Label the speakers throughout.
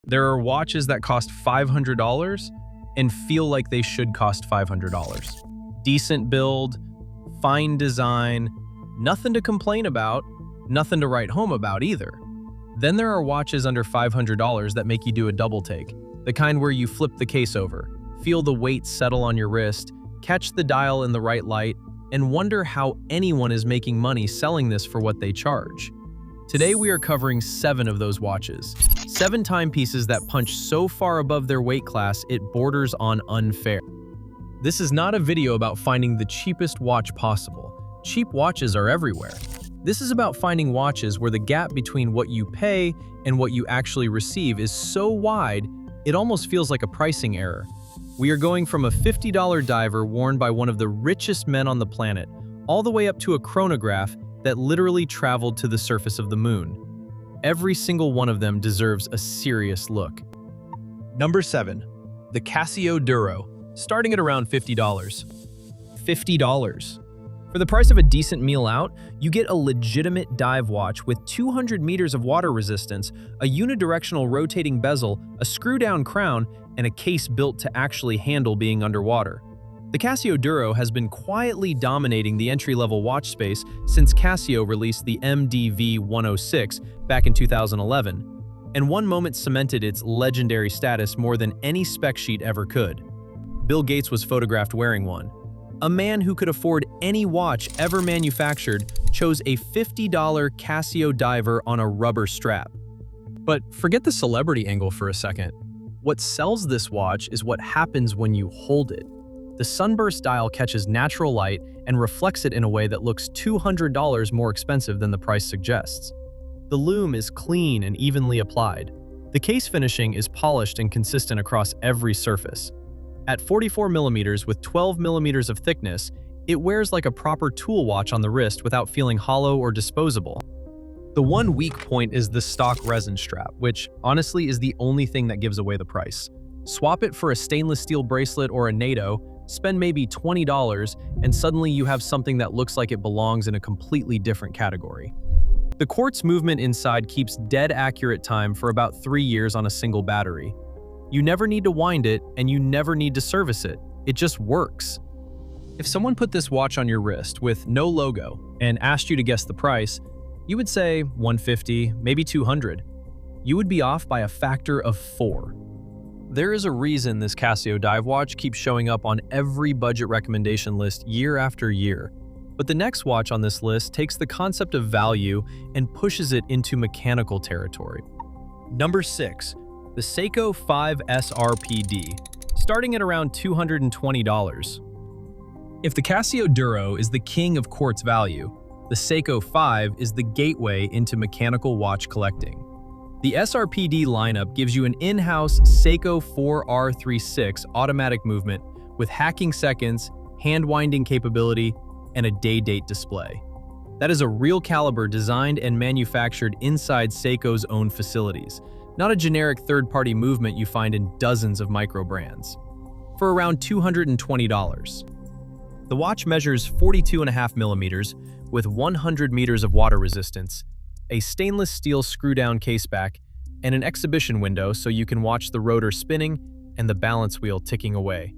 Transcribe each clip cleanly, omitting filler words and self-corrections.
Speaker 1: There are watches that cost $500 and feel like they should cost $500. Decent build, fine design, nothing to complain about, nothing to write home about either. Then there are watches under $500 that make you do a double take, the kind where you flip the case over, feel the weight settle on your wrist, catch the dial in the right light, and wonder how anyone is making money selling this for what they charge. Today we are covering 7 of those watches. 7 timepieces that punch so far above their weight class it borders on unfair. This is not a video about finding the cheapest watch possible. Cheap watches are everywhere. This is about finding watches where the gap between what you pay and what you actually receive is so wide, it almost feels like a pricing error. We are going from a $50 diver worn by one of the richest men on the planet, all the way up to a chronograph that literally traveled to the surface of the moon. Every single one of them deserves a serious look. Number 7. The Casio Duro, starting at around $50. $50. For the price of a decent meal out, you get a legitimate dive watch with 200 meters of water resistance, a unidirectional rotating bezel, a screw-down crown, and a case built to actually handle being underwater. The Casio Duro has been quietly dominating the entry-level watch space since Casio released the MDV-106 back in 2011, and one moment cemented its legendary status more than any spec sheet ever could. Bill Gates was photographed wearing one. A man who could afford any watch ever manufactured chose a $50 Casio diver on a rubber strap. But forget the celebrity angle for a second. What sells this watch is what happens when you hold it. The sunburst dial catches natural light and reflects it in a way that looks $200 more expensive than the price suggests. The lume is clean and evenly applied. The case finishing is polished and consistent across every surface. At 44 millimeters with 12 millimeters of thickness, it wears like a proper tool watch on the wrist without feeling hollow or disposable. The one weak point is the stock resin strap, which honestly is the only thing that gives away the price. Swap it for a stainless steel bracelet or a NATO, spend maybe $20, and suddenly you have something that looks like it belongs in a completely different category. The quartz movement inside keeps dead accurate time for about 3 years on a single battery. You never need to wind it, and you never need to service it. It just works. If someone put this watch on your wrist with no logo and asked you to guess the price, you would say $150, maybe $200. You would be off by a factor of 4. There is a reason this Casio dive watch keeps showing up on every budget recommendation list year after year. But the next watch on this list takes the concept of value and pushes it into mechanical territory. Number 6. The Seiko 5 SRPD, starting at around $220. If the Casio Duro is the king of quartz value, the Seiko 5 is the gateway into mechanical watch collecting. The SRPD lineup gives you an in-house Seiko 4R36 automatic movement with hacking seconds, hand-winding capability, and a day-date display. That is a real caliber designed and manufactured inside Seiko's own facilities, not a generic third-party movement you find in dozens of micro brands. For around $220. The watch measures 42.5 millimeters with 100 meters of water resistance, a stainless steel screw-down caseback, and an exhibition window so you can watch the rotor spinning and the balance wheel ticking away.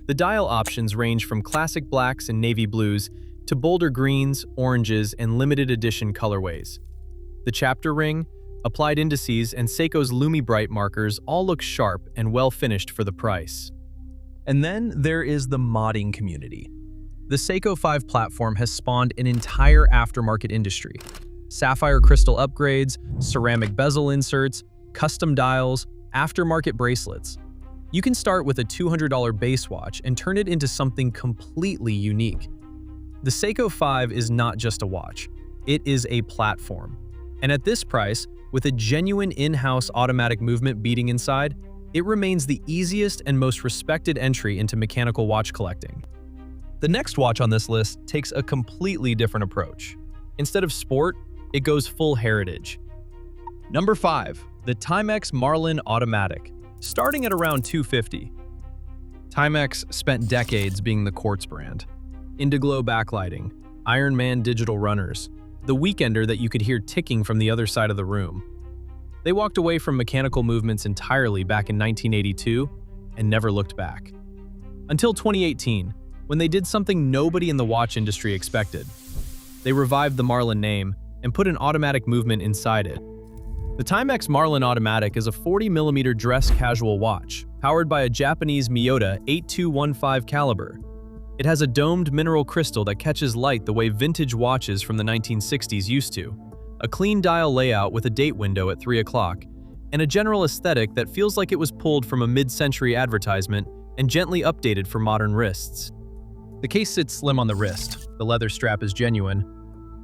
Speaker 1: The dial options range from classic blacks and navy blues to bolder greens, oranges, and limited edition colorways. The chapter ring, applied indices, and Seiko's Lumi Bright markers all look sharp and well finished for the price. And then there is the modding community. The Seiko 5 platform has spawned an entire aftermarket industry. Sapphire crystal upgrades, ceramic bezel inserts, custom dials, aftermarket bracelets. You can start with a $200 base watch and turn it into something completely unique. The Seiko 5 is not just a watch, it is a platform. And at this price, with a genuine in-house automatic movement beating inside, it remains the easiest and most respected entry into mechanical watch collecting. The next watch on this list takes a completely different approach. Instead of sport, it goes full heritage. Number 5. The Timex Marlin Automatic, starting at around $250. Timex spent decades being the quartz brand. Indiglow backlighting, Iron Man digital runners, the weekender that you could hear ticking from the other side of the room. They walked away from mechanical movements entirely back in 1982 and never looked back. Until 2018, when they did something nobody in the watch industry expected. They revived the Marlin name and put an automatic movement inside it. The Timex Marlin Automatic is a 40mm dress casual watch, powered by a Japanese Miyota 8215 caliber. It has a domed mineral crystal that catches light the way vintage watches from the 1960s used to, a clean dial layout with a date window at 3 o'clock, and a general aesthetic that feels like it was pulled from a mid-century advertisement and gently updated for modern wrists. The case sits slim on the wrist, the leather strap is genuine.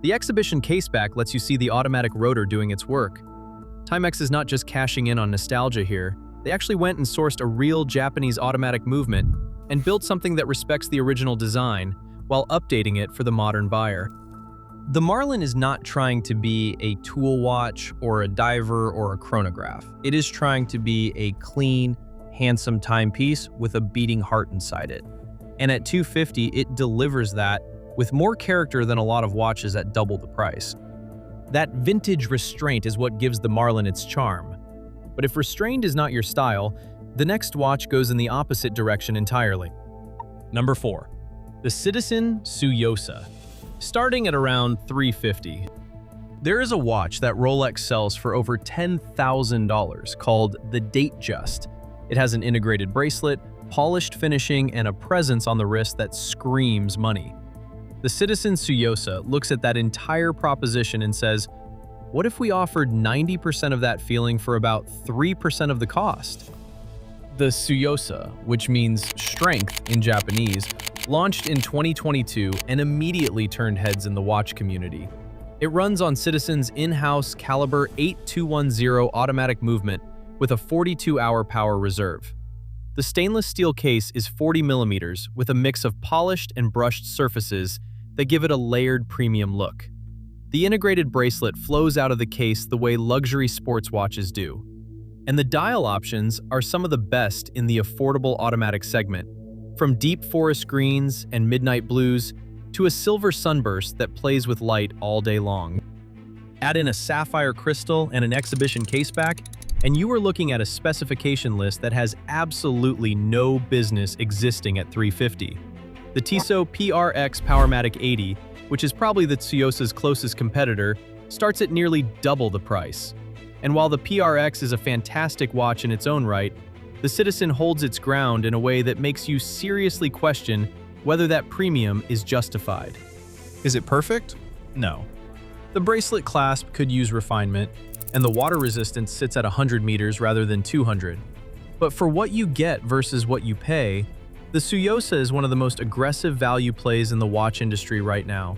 Speaker 1: The exhibition caseback lets you see the automatic rotor doing its work. Timex is not just cashing in on nostalgia here, they actually went and sourced a real Japanese automatic movement and built something that respects the original design while updating it for the modern buyer. The Marlin is not trying to be a tool watch or a diver or a chronograph. It is trying to be a clean, handsome timepiece with a beating heart inside it. And at $250, it delivers that with more character than a lot of watches at double the price. That vintage restraint is what gives the Marlin its charm. But if restrained is not your style, the next watch goes in the opposite direction entirely. Number 4. The Citizen Tsuyosa. Starting at around $350. There is a watch that Rolex sells for over $10,000 called the Datejust. It has an integrated bracelet, polished finishing, and a presence on the wrist that screams money. The Citizen Tsuyosa looks at that entire proposition and says, what if we offered 90% of that feeling for about 3% of the cost? The Tsuyosa, which means strength in Japanese, launched in 2022 and immediately turned heads in the watch community. It runs on Citizen's in-house caliber 8210 automatic movement with a 42-hour power reserve. The stainless steel case is 40mm with a mix of polished and brushed surfaces that give it a layered premium look. The integrated bracelet flows out of the case the way luxury sports watches do. And the dial options are some of the best in the affordable automatic segment, from deep forest greens and midnight blues to a silver sunburst that plays with light all day long. Add in a sapphire crystal and an exhibition caseback, and you are looking at a specification list that has absolutely no business existing at $350. The Tissot PRX Powermatic 80, which is probably the Tsuyosa's closest competitor, starts at nearly double the price. And while the PRX is a fantastic watch in its own right, the Citizen holds its ground in a way that makes you seriously question whether that premium is justified. Is it perfect? No. The bracelet clasp could use refinement, and the water resistance sits at 100 meters rather than 200. But for what you get versus what you pay, the Tsuyosa is one of the most aggressive value plays in the watch industry right now.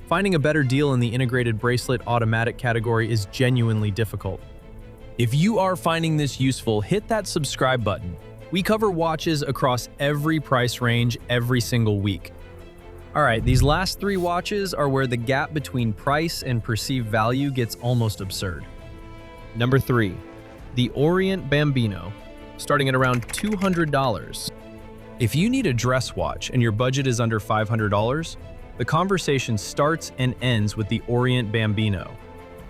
Speaker 1: Finding a better deal in the integrated bracelet automatic category is genuinely difficult. If you are finding this useful, hit that subscribe button. We cover watches across every price range every single week. Alright, these last 3 watches are where the gap between price and perceived value gets almost absurd. Number 3. The Orient Bambino, starting at around $200. If you need a dress watch and your budget is under $500, the conversation starts and ends with the Orient Bambino.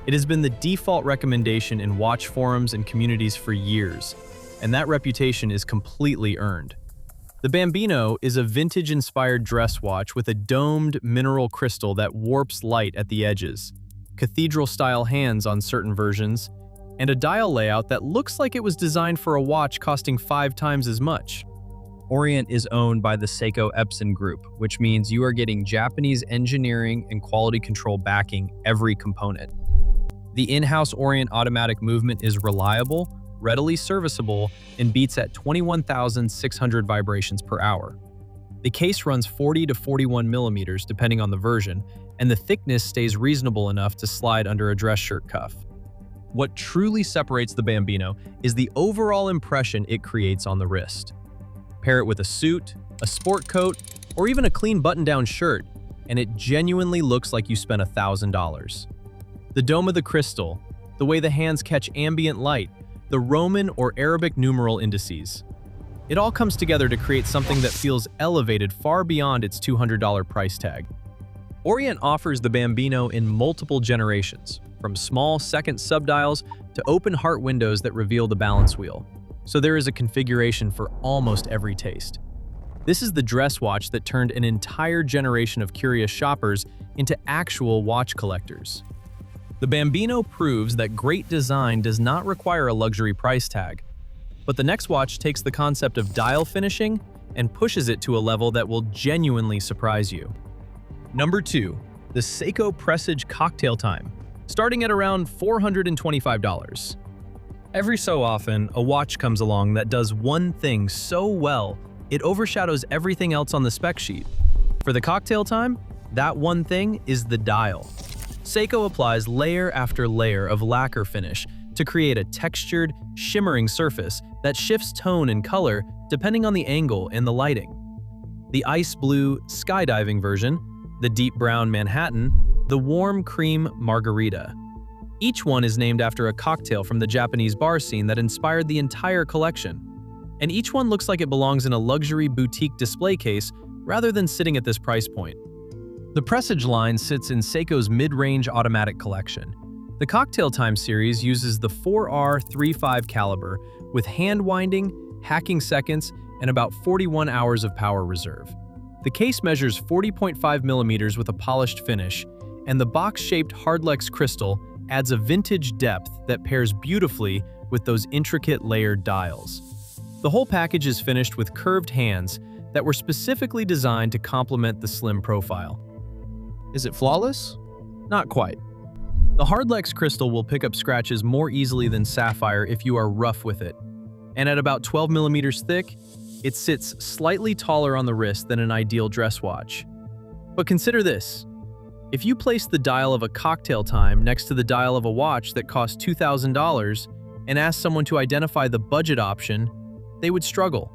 Speaker 1: It has been the default recommendation in watch forums and communities for years, and that reputation is completely earned. The Bambino is a vintage-inspired dress watch with a domed mineral crystal that warps light at the edges, cathedral-style hands on certain versions, and a dial layout that looks like it was designed for a watch costing 5 times as much. Orient is owned by the Seiko Epson Group, which means you are getting Japanese engineering and quality control backing every component. The in-house Orient automatic movement is reliable, readily serviceable, and beats at 21,600 vibrations per hour. The case runs 40 to 41 millimeters depending on the version, and the thickness stays reasonable enough to slide under a dress shirt cuff. What truly separates the Bambino is the overall impression it creates on the wrist. Pair it with a suit, a sport coat, or even a clean button-down shirt, and it genuinely looks like you spent $1,000. The dome of the crystal, the way the hands catch ambient light, the Roman or Arabic numeral indices. It all comes together to create something that feels elevated far beyond its $200 price tag. Orient offers the Bambino in multiple generations, from small second subdials to open heart windows that reveal the balance wheel. So there is a configuration for almost every taste. This is the dress watch that turned an entire generation of curious shoppers into actual watch collectors. The Bambino proves that great design does not require a luxury price tag. But the next watch takes the concept of dial finishing and pushes it to a level that will genuinely surprise you. Number 2. The Seiko Presage Cocktail Time, starting at around $425. Every so often, a watch comes along that does one thing so well, it overshadows everything else on the spec sheet. For the Cocktail Time, that one thing is the dial. Seiko applies layer after layer of lacquer finish to create a textured, shimmering surface that shifts tone and color depending on the angle and the lighting. The ice blue skydiving version, the deep brown Manhattan, the warm cream margarita. Each one is named after a cocktail from the Japanese bar scene that inspired the entire collection. And each one looks like it belongs in a luxury boutique display case rather than sitting at this price point. The Presage line sits in Seiko's mid-range automatic collection. The Cocktail Time series uses the 4R35 caliber with hand winding, hacking seconds, and about 41 hours of power reserve. The case measures 40.5 millimeters with a polished finish, and the box-shaped Hardlex crystal adds a vintage depth that pairs beautifully with those intricate layered dials. The whole package is finished with curved hands that were specifically designed to complement the slim profile. Is it flawless? Not quite. The Hardlex crystal will pick up scratches more easily than sapphire if you are rough with it. And at about 12 millimeters thick, it sits slightly taller on the wrist than an ideal dress watch. But consider this. If you place the dial of a Cocktail Time next to the dial of a watch that costs $2,000 and ask someone to identify the budget option, they would struggle.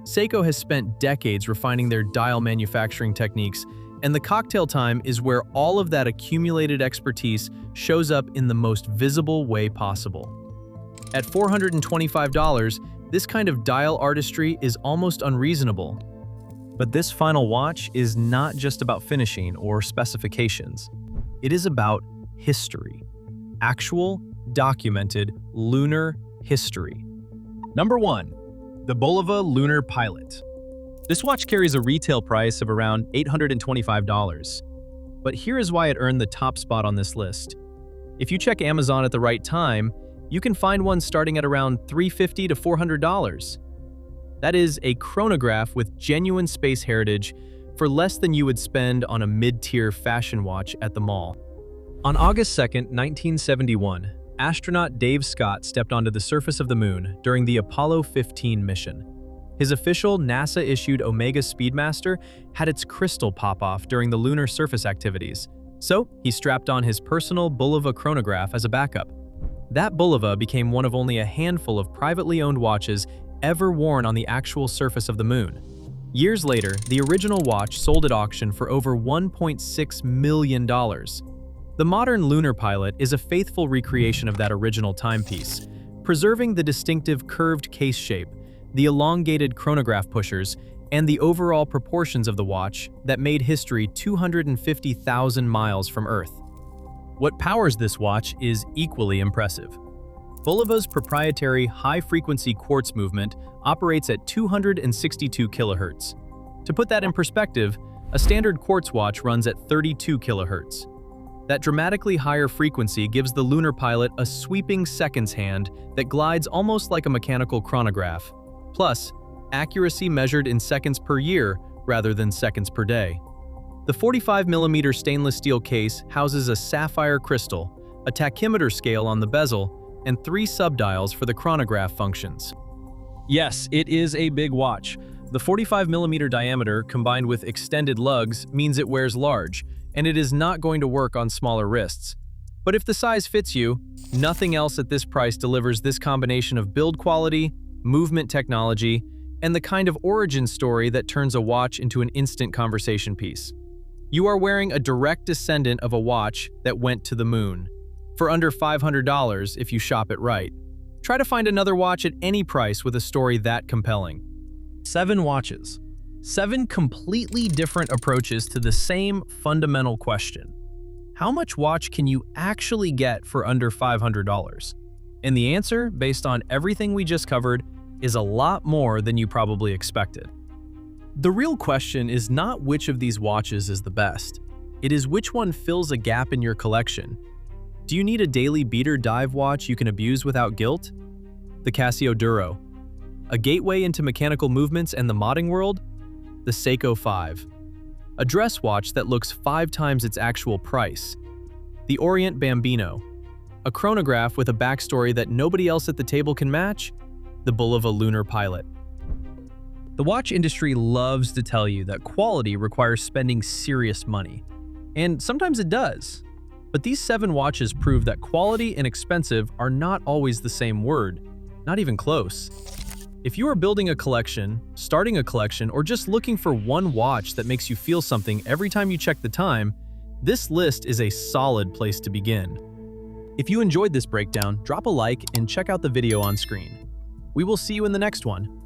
Speaker 1: Seiko has spent decades refining their dial manufacturing techniques, and the Cocktail Time is where all of that accumulated expertise shows up in the most visible way possible. At $425, this kind of dial artistry is almost unreasonable. But this final watch is not just about finishing or specifications. It is about history. Actual, documented, lunar history. Number 1. The Bulova Lunar Pilot. This watch carries a retail price of around $825. But here is why it earned the top spot on this list. If you check Amazon at the right time, you can find one starting at around $350 to $400. That is a chronograph with genuine space heritage for less than you would spend on a mid-tier fashion watch at the mall. On August 2, 1971, astronaut Dave Scott stepped onto the surface of the moon during the Apollo 15 mission. His official NASA-issued Omega Speedmaster had its crystal pop off during the lunar surface activities, so he strapped on his personal Bulova chronograph as a backup. That Bulova became one of only a handful of privately owned watches ever worn on the actual surface of the moon. Years later, the original watch sold at auction for over $1.6 million. The modern Lunar Pilot is a faithful recreation of that original timepiece, preserving the distinctive curved case shape, the elongated chronograph pushers, and the overall proportions of the watch that made history 250,000 miles from Earth. What powers this watch is equally impressive. Bulova's proprietary high-frequency quartz movement operates at 262 kHz. To put that in perspective, a standard quartz watch runs at 32 kHz. That dramatically higher frequency gives the Lunar Pilot a sweeping seconds hand that glides almost like a mechanical chronograph. Plus, accuracy measured in seconds per year rather than seconds per day. The 45mm stainless steel case houses a sapphire crystal, a tachymeter scale on the bezel, and 3 subdials for the chronograph functions. Yes, it is a big watch. The 45mm diameter combined with extended lugs means it wears large, and it is not going to work on smaller wrists. But if the size fits you, nothing else at this price delivers this combination of build quality, movement technology, and the kind of origin story that turns a watch into an instant conversation piece. You are wearing a direct descendant of a watch that went to the moon, for under $500 if you shop it right. Try to find another watch at any price with a story that compelling. 7 watches. 7 completely different approaches to the same fundamental question. How much watch can you actually get for under $500? And the answer, based on everything we just covered, is a lot more than you probably expected. The real question is not which of these watches is the best. It is which one fills a gap in your collection. Do you need a daily beater dive watch you can abuse without guilt? The Casio Duro. A gateway into mechanical movements and the modding world? The Seiko 5. A dress watch that looks 5 times its actual price. The Orient Bambino. A chronograph with a backstory that nobody else at the table can match? The Bulova Lunar Pilot. The watch industry loves to tell you that quality requires spending serious money. And sometimes it does. But these 7 watches prove that quality and expensive are not always the same word, not even close. If you are building a collection, starting a collection, or just looking for one watch that makes you feel something every time you check the time, this list is a solid place to begin. If you enjoyed this breakdown, drop a like and check out the video on screen. We will see you in the next one.